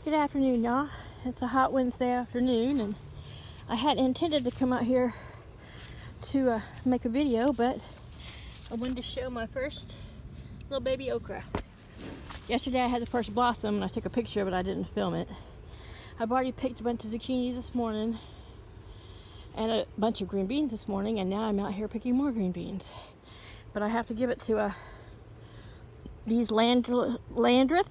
Good afternoon, y'all. It's a hot Wednesday afternoon, and I hadn't intended to come out here to make a video, but I wanted to show my first little baby okra. Yesterday I had the first blossom, and I took a picture of it. I didn't film it. I've already picked a bunch of zucchini this morning and a bunch of green beans this morning, and now I'm out here picking more green beans. But I have to give it to these Landreth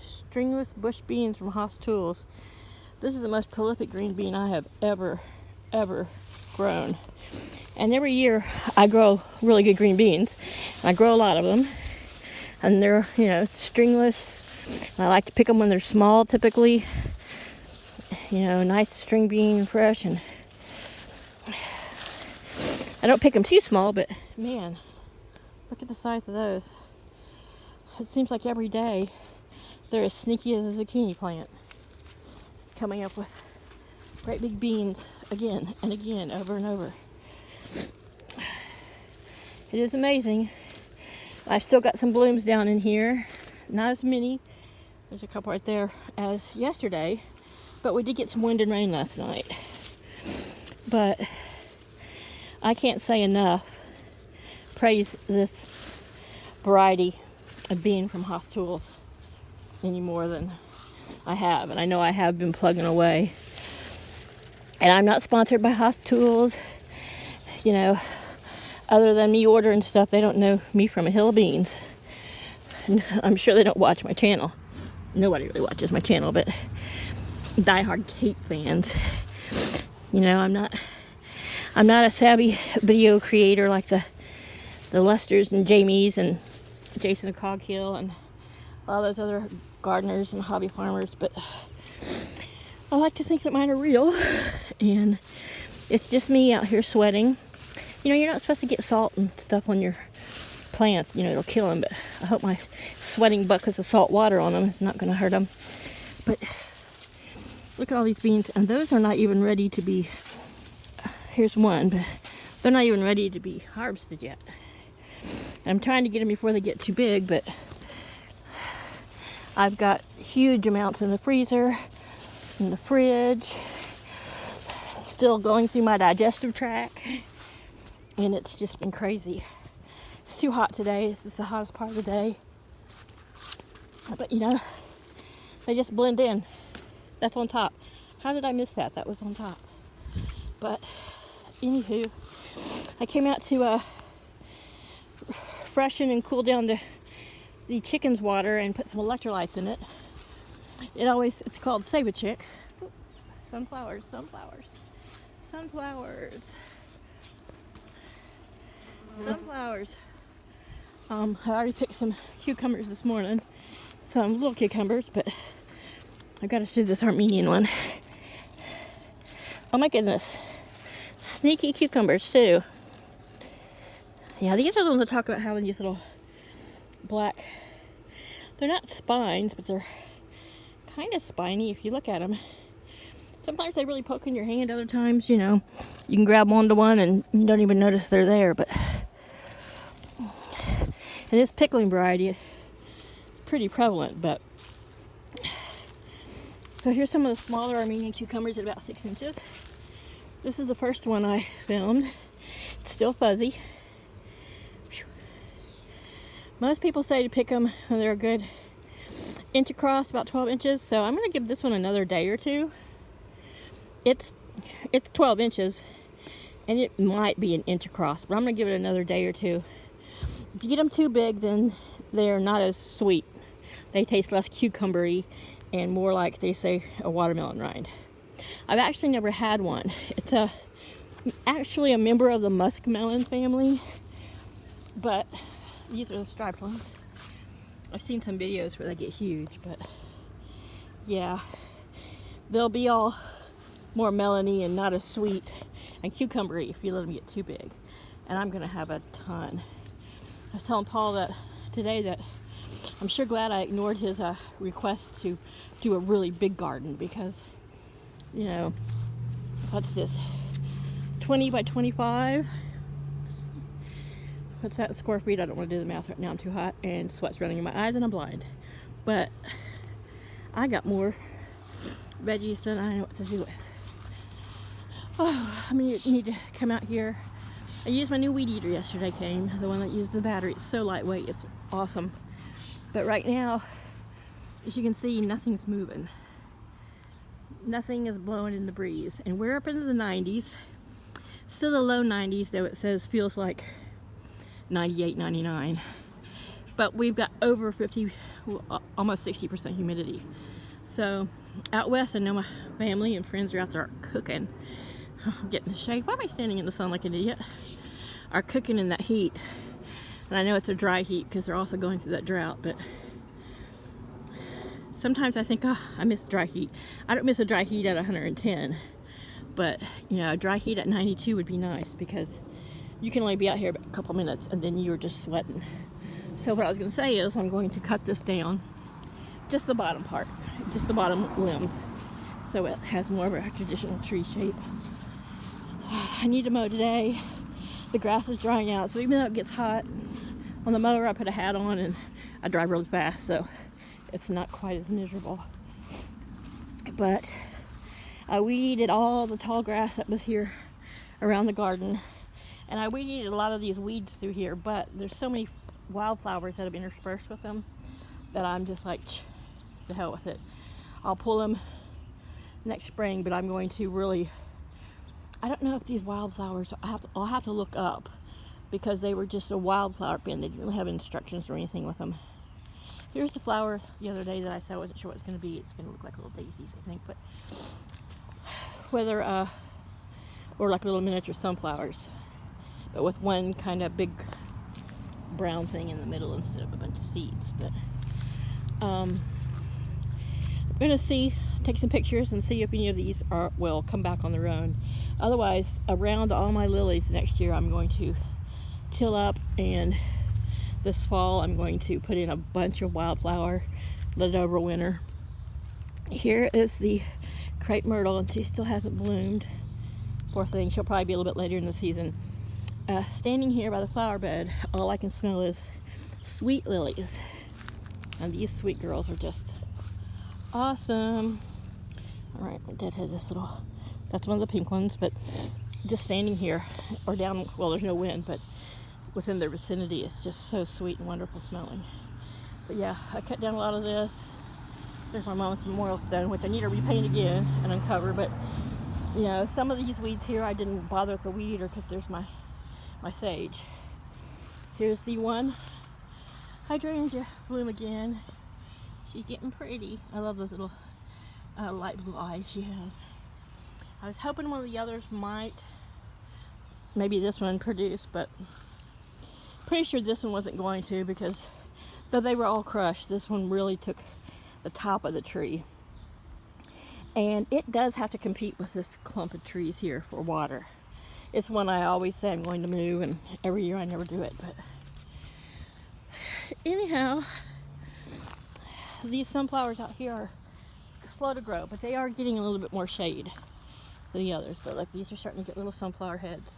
stringless bush beans from Haas Tools. This is the most prolific green bean I have ever grown. And every year I grow really good green beans. I grow a lot of them. And they're, stringless. I like to pick them when they're small typically. Nice string bean, fresh. And I don't pick them too small, but man, look at the size of those. It seems like every day they're as sneaky as a zucchini plant, coming up with great big beans again and again, over and over. It is amazing. I've still got some blooms down in here, not as many, there's a couple right there, as yesterday, but we did get some wind and rain last night. But I can't say enough praise this variety of bean from Haas Tools any more than I have. And I know I have been plugging away. And I'm not sponsored by Haas Tools. Other than me ordering stuff, they don't know me from a hill of beans. And I'm sure they don't watch my channel. Nobody really watches my channel, but diehard Kate fans. I'm not a savvy video creator like the Lesters and Jamies and Jason Coghill and all those other gardeners and hobby farmers, but I like to think that mine are real, and it's just me out here sweating. You're not supposed to get salt and stuff on your plants, it'll kill them, but I hope my sweating buckets of salt water on them is not going to hurt them. But look at all these beans, and those are not even ready to be, here's one, but they're not even ready to be harvested yet. I'm trying to get them before they get too big, but I've got huge amounts in the freezer, in the fridge, still going through my digestive tract, and it's just been crazy. It's too hot today. This is the hottest part of the day. But they just blend in. That's on top. How did I miss that? That was on top. But anywho, I came out to freshen and cool down the chicken's water and put some electrolytes in it. It's called Save-A-Chick. Sunflowers. I already picked some cucumbers this morning. Some little cucumbers, but I've got to show this Armenian one. Oh my goodness. Sneaky cucumbers too. Yeah, these are the ones I talk about having these little black, they're not spines, but they're kind of spiny if you look at them. Sometimes they really poke in your hand, other times, you can grab onto one and you don't even notice they're there. But and this pickling variety is pretty prevalent. But so here's some of the smaller Armenian cucumbers at about 6 inches. This is the first one I filmed. It's still fuzzy. Most people say to pick them when they're a good inch across, about 12 inches. So I'm going to give this one another day or two. It's 12 inches, and it might be an inch across, but I'm going to give it another day or two. If you get them too big, then they're not as sweet. They taste less cucumbery and more like, they say, a watermelon rind. I've actually never had one. It's actually a member of the muskmelon family, but these are the striped ones. I've seen some videos where they get huge, but yeah, they'll be all more melony and not as sweet and cucumbery if you let them get too big. And I'm gonna have a ton. I was telling Paul today that I'm sure glad I ignored his request to do a really big garden, because what's this, 20 by 25, what's that square feet? I don't want to do the math right now, I'm too hot and sweat's running in my eyes and I'm blind. But I got more veggies that I know what to do with. Oh, I need to come out here. I used my new weed eater yesterday, the one that used the battery. It's so lightweight, it's awesome. But right now, as you can see, nothing's moving. Nothing is blowing in the breeze. And we're up into the 90s. Still the low 90s, though it says feels like 98, 99. But we've got over 50, almost 60% humidity. So out west, I know my family and friends are out there cooking. Getting the shade. Why am I standing in the sun like an idiot? Are cooking in that heat. And I know it's a dry heat because they're also going through that drought, but sometimes I think, oh, I miss dry heat. I don't miss a dry heat at 110, but you know, a dry heat at 92 would be nice because you can only be out here a couple minutes and then you're just sweating. So what I was going to say is I'm going to cut this down, just the bottom part, just the bottom limbs, so it has more of a traditional tree shape. I need to mow today. The grass is drying out, so even though it gets hot on the mower, I put a hat on and I drive really fast, so it's not quite as miserable. But I weeded all the tall grass that was here around the garden, and I weeded a lot of these weeds through here, but there's so many wildflowers that have interspersed with them that I'm just like, the hell with it. I'll pull them next spring, but I'm going to really, I don't know if these wildflowers, I'll have to look up, because they were just a wildflower bin. They didn't really have instructions or anything with them. Here's the flower the other day that I said I wasn't sure what it's going to be. It's going to look like little daisies, I think, but whether, or like little miniature sunflowers, but with one kind of big brown thing in the middle instead of a bunch of seeds. But I'm going to take some pictures and see if any of these will come back on their own. Otherwise, around all my lilies next year, I'm going to till up, and this fall I'm going to put in a bunch of wildflower, let it overwinter. Here is the crepe myrtle, and she still hasn't bloomed. Poor thing, she'll probably be a little bit later in the season. Standing here by the flower bed, all I can smell is sweet lilies, and these sweet girls are just awesome. All right, we'll deadhead this little, that's one of the pink ones, but just standing here or down, well, there's no wind, but within their vicinity, it's just so sweet and wonderful smelling. But yeah, I cut down a lot of this. There's my mom's memorial stone, which I need to repaint again and uncover, but you know, some of these weeds here I didn't bother with the weed eater because there's my sage. Here's the one hydrangea bloom again. She's getting pretty. I love those little light blue eyes she has. I was hoping one of the others might, maybe this one produce, but pretty sure this one wasn't going to, because though they were all crushed, this one really took the top of the tree. And it does have to compete with this clump of trees here for water. It's one I always say I'm going to move, and every year I never do it. But anyhow, these sunflowers out here are slow to grow, but they are getting a little bit more shade than the others. But like, these are starting to get little sunflower heads.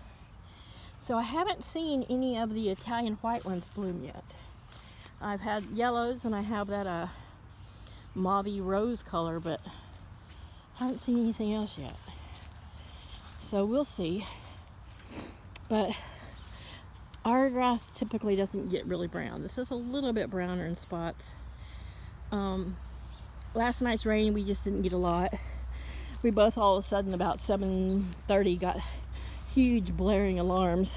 So I haven't seen any of the Italian white ones bloom yet. I've had yellows, and I have that mauve rose color, but I haven't seen anything else yet. So we'll see. But our grass typically doesn't get really brown. This is a little bit browner in spots. Last night's rain, we just didn't get a lot. We both all of a sudden about 7:30 got huge blaring alarms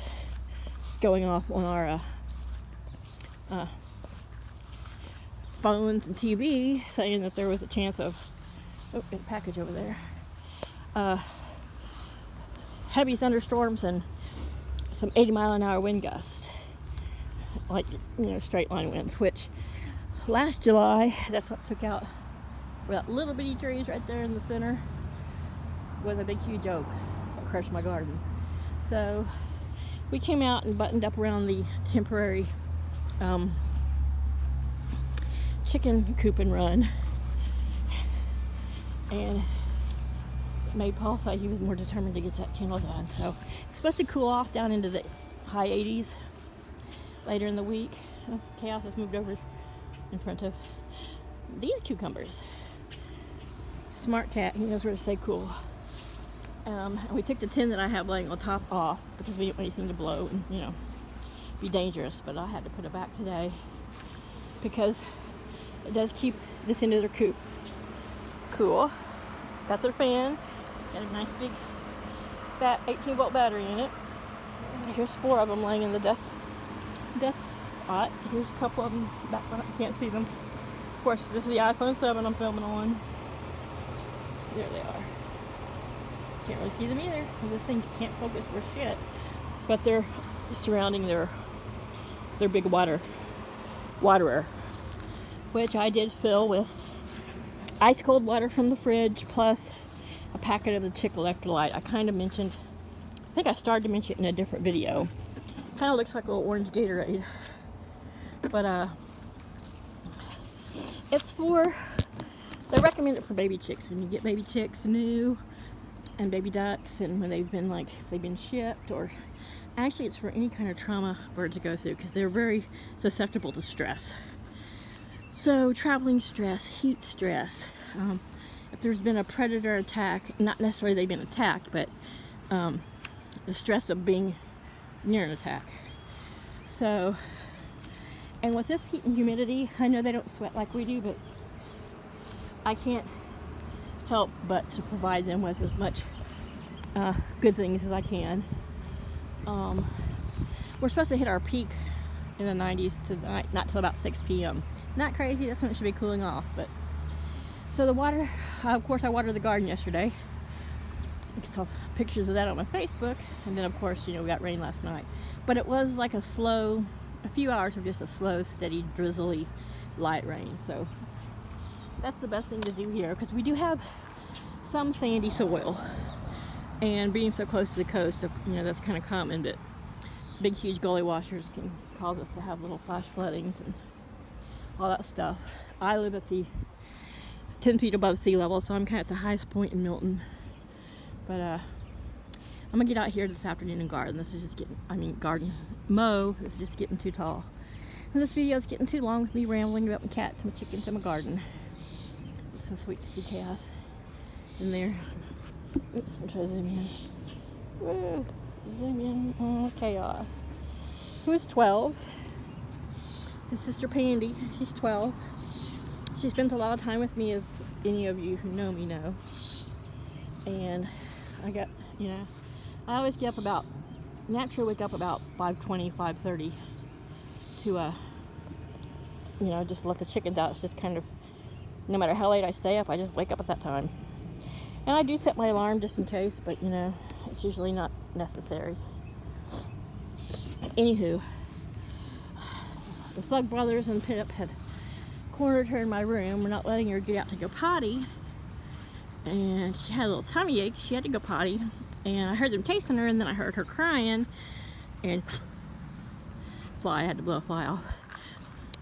going off on our phones and TV, saying that there was a chance of, oh, got a package over there, heavy thunderstorms and some 80-mile-an-hour wind gusts, like, you know, straight line winds, which last July, that's what took out that little bitty trees right there in the center, was a big huge oak that crushed my garden. So we came out and buttoned up around the temporary chicken coop and run, and made Paul say he was more determined to get that kennel done. So it's supposed to cool off down into the high 80s later in the week. Oh, Chaos has moved over in front of these cucumbers. smart cat. He knows where to stay cool. And we took the tin that I have laying on top off because we didn't want anything to blow and, you know, be dangerous. But I had to put it back today because it does keep this end of their coop cool. Got their fan. Got a nice big 18-volt battery in it. And here's 4 of them laying in the desk spot. Here's a couple of them back behind. You can't see them. Of course, this is the iPhone 7 I'm filming on. There they are. Can't really see them either because this thing can't focus for shit. But they're surrounding their big waterer, which I did fill with ice cold water from the fridge plus a packet of the Chick Electrolyte. I kind of mentioned, I think I started to mention it in a different video. Kind of looks like a little orange Gatorade, but it's for, they recommend it for baby chicks when you get baby chicks new and baby ducks, and when they've been like, if they've been shipped, or actually it's for any kind of trauma birds to go through because they're very susceptible to stress. So traveling stress, heat stress, if there's been a predator attack, not necessarily they've been attacked, but the stress of being near an attack. So, and with this heat and humidity, I know they don't sweat like we do, but I can't help but to provide them with as much good things as I can. We're supposed to hit our peak in the 90s tonight, not till about 6 p.m. Not crazy, that's when it should be cooling off. But so the water, of course I watered the garden yesterday. You saw pictures of that on my Facebook, and then of course, you know, we got rain last night. But it was like a few hours of just a slow, steady, drizzly, light rain. So that's the best thing to do here, because we do have some sandy soil, and being so close to the coast, you know, that's kind of common. But big, huge gully washers can cause us to have little flash floodings and all that stuff. I live at the 10 feet above sea level, so I'm kind of at the highest point in Milton. But I'm gonna get out here this afternoon and garden. This is just getting, mow. This is just getting too tall. And this video is getting too long with me rambling about my cats, my chickens, and my garden. It's so sweet to see chaos in there. Oops, I'm trying to zoom in. Whoa, zoom in. Oh, chaos. Who's 12? His sister Pandy. She's 12. She spends a lot of time with me, as any of you who know me know. And I got, you know, I always get up about, naturally wake up about 5:20, 5:30 to, you know, just let the chickens out. It's just kind of, no matter how late I stay up, I just wake up at that time. And I do set my alarm just in case, but, you know, it's usually not necessary. Anywho, the Thug brothers and Pip had cornered her in my room. We're not letting her get out to go potty. And she had a little tummy ache. She had to go potty. And I heard them chasing her, and then I heard her crying. And I had to blow a fly off.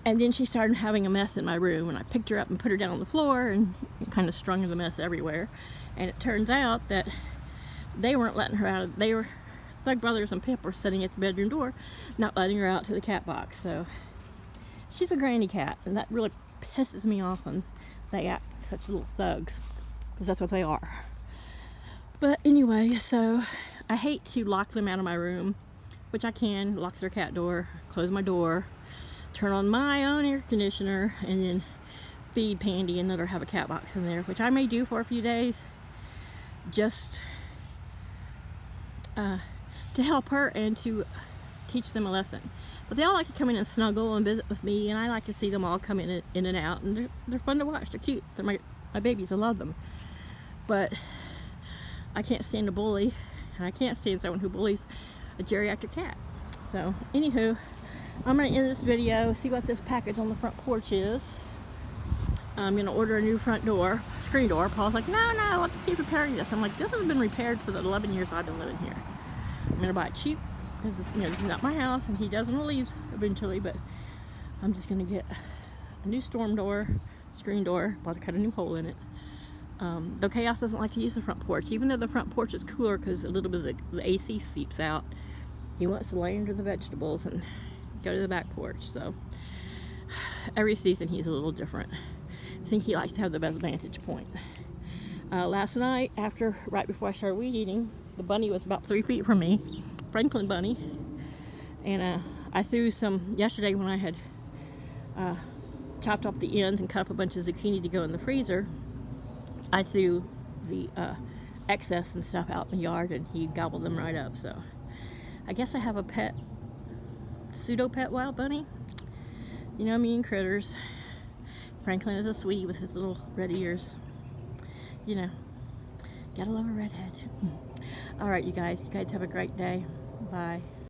And then she started having a mess in my room, and I picked her up and put her down on the floor and kind of strung the mess everywhere. And it turns out that they weren't letting her out. They were, Thug brothers and Pip were sitting at the bedroom door, not letting her out to the cat box. So she's a granny cat, and that really pisses me off when they act such little thugs, because that's what they are. But anyway, so I hate to lock them out of my room, which I can, lock their cat door, close my door, turn on my own air conditioner, and then feed Pandy and let her have a cat box in there, which I may do for a few days, just to help her and to teach them a lesson. But they all like to come in and snuggle and visit with me, and I like to see them all come in and out, and they're fun to watch. They're cute. They're my babies. I love them. But I can't stand a bully, and I can't stand someone who bullies a geriatric cat. So anywho, I'm going to end this video, see what this package on the front porch is. I'm going to order a new front door, screen door. Paul's like, no, let's keep repairing this. I'm like, this has been repaired for the 11 years I've been living here. I'm going to buy it cheap, because this, you know, this is not my house, and he does want to leave eventually, but I'm just going to get a new storm door, screen door, about to cut a new hole in it. Though Chaos doesn't like to use the front porch, even though the front porch is cooler because a little bit of the AC seeps out. He wants to lay under the vegetables and go to the back porch. So every season he's a little different. I think he likes to have the best vantage point. Last night, right before I started weed eating, the bunny was about 3 feet from me, Franklin bunny, and I threw some yesterday when I had chopped off the ends and cut up a bunch of zucchini to go in the freezer. I threw the excess and stuff out in the yard, and he gobbled them right up. So I guess I have a pet, pseudo-pet wild bunny. You know, me and critters. Franklin is a sweetie with his little red ears. You know, gotta love a redhead. All right, you guys have a great day. Bye.